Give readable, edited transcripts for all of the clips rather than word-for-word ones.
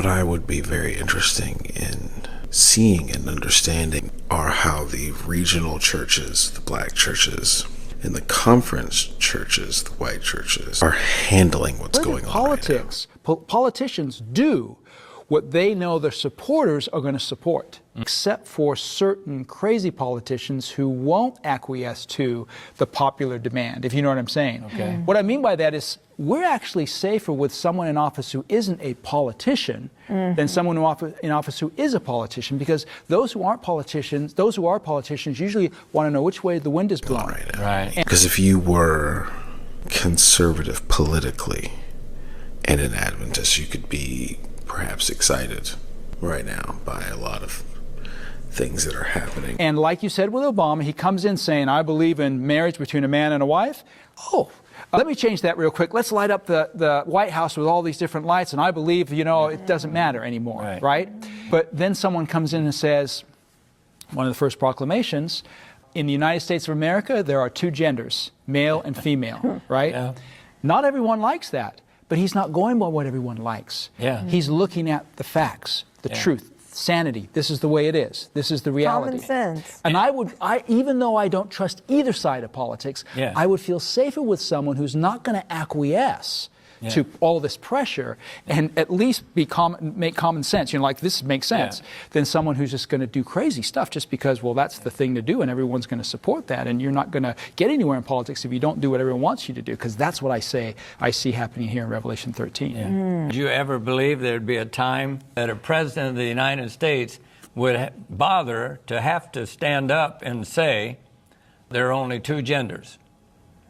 What I would be very interesting in seeing and understanding are how the regional churches, the black churches, and the conference churches, the white churches, are handling what's going on politics. right now. Politicians do what they know their supporters are going to support, except for certain crazy politicians who won't acquiesce to the popular demand, if you know what I'm saying. Okay. What I mean by that is we're actually safer with someone in office who isn't a politician than someone in office who is a politician, because those who are politicians usually want to know which way the wind is blowing. Right. Because if you were conservative politically and an Adventist, you could be perhaps excited right now by a lot of things that are happening. And like you said with Obama, he comes in saying, I believe in marriage between a man and a wife. Let me change that real quick. Let's light up the White House with all these different lights, and I believe, it doesn't matter anymore, right? But then someone comes in and says, one of the first proclamations, in the United States of America, there are two genders, male and female, right? Yeah. Not everyone likes that. But he's not going by what everyone likes. Yeah. He's looking at the facts, the truth, sanity. This is the way it is. This is the reality. Common sense. And even though I don't trust either side of politics, I would feel safer with someone who's not going to acquiesce to all this pressure and at least make common sense. Like, this makes sense, than someone who's just going to do crazy stuff just because, well, that's the thing to do and everyone's going to support that, and you're not going to get anywhere in politics if you don't do what everyone wants you to do, because that's what I see happening here in Revelation 13. Did you ever believe there'd be a time that a president of the United States would bother to have to stand up and say there are only two genders?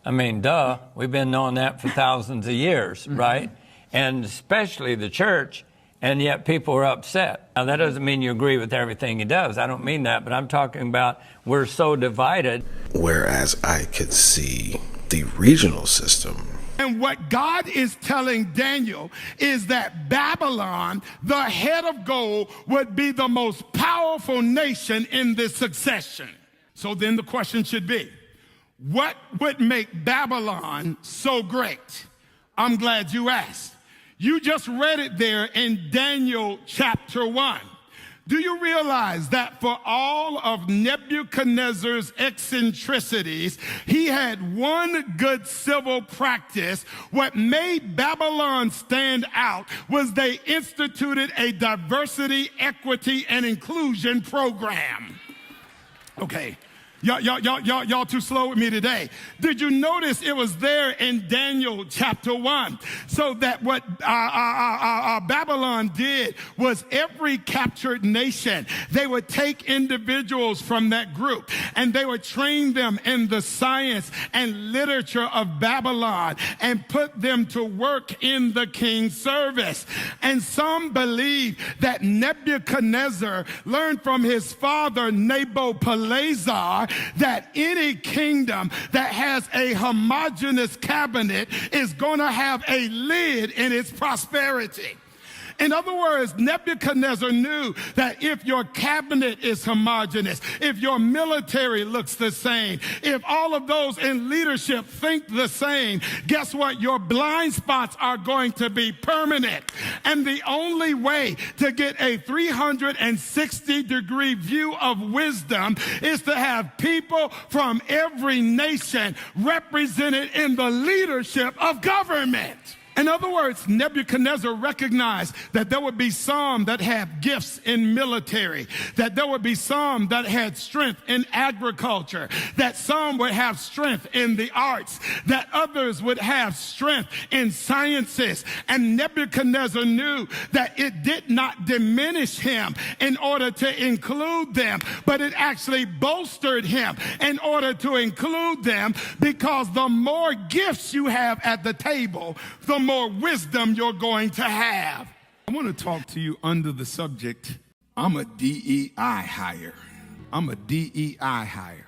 I mean, duh, we've been knowing that for thousands of years, right? And especially the church, and yet people are upset. Now, that doesn't mean you agree with everything he does. I don't mean that, but I'm talking about we're so divided. Whereas I could see the regional system. And what God is telling Daniel is that Babylon, the head of gold, would be the most powerful nation in this succession. So then the question should be, what would make Babylon so great? I'm glad you asked. You just read it there in Daniel chapter 1. Do you realize that for all of Nebuchadnezzar's eccentricities, he had one good civil practice? What made Babylon stand out was they instituted a diversity, equity, and inclusion program. Okay. Y'all too slow with me today. Did you notice it was there in Daniel chapter 1? So that what Babylon did was every captured nation, they would take individuals from that group and they would train them in the science and literature of Babylon and put them to work in the king's service. And some believe that Nebuchadnezzar learned from his father Nabopolassar that any kingdom that has a homogeneous cabinet is going to have a lid in its prosperity. In other words, Nebuchadnezzar knew that if your cabinet is homogeneous, if your military looks the same, if all of those in leadership think the same, guess what? Your blind spots are going to be permanent. And the only way to get a 360-degree view of wisdom is to have people from every nation represented in the leadership of government. In other words, Nebuchadnezzar recognized that there would be some that had gifts in military, that there would be some that had strength in agriculture, that some would have strength in the arts, that others would have strength in sciences. And Nebuchadnezzar knew that it did not diminish him in order to include them, but it actually bolstered him in order to include them, because the more gifts you have at the table, the more wisdom you're going to have. I want to talk to you under the subject, I'm a DEI hire. I'm a DEI hire.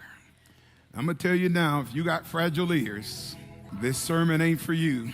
I'm going to tell you now, if you got fragile ears, this sermon ain't for you.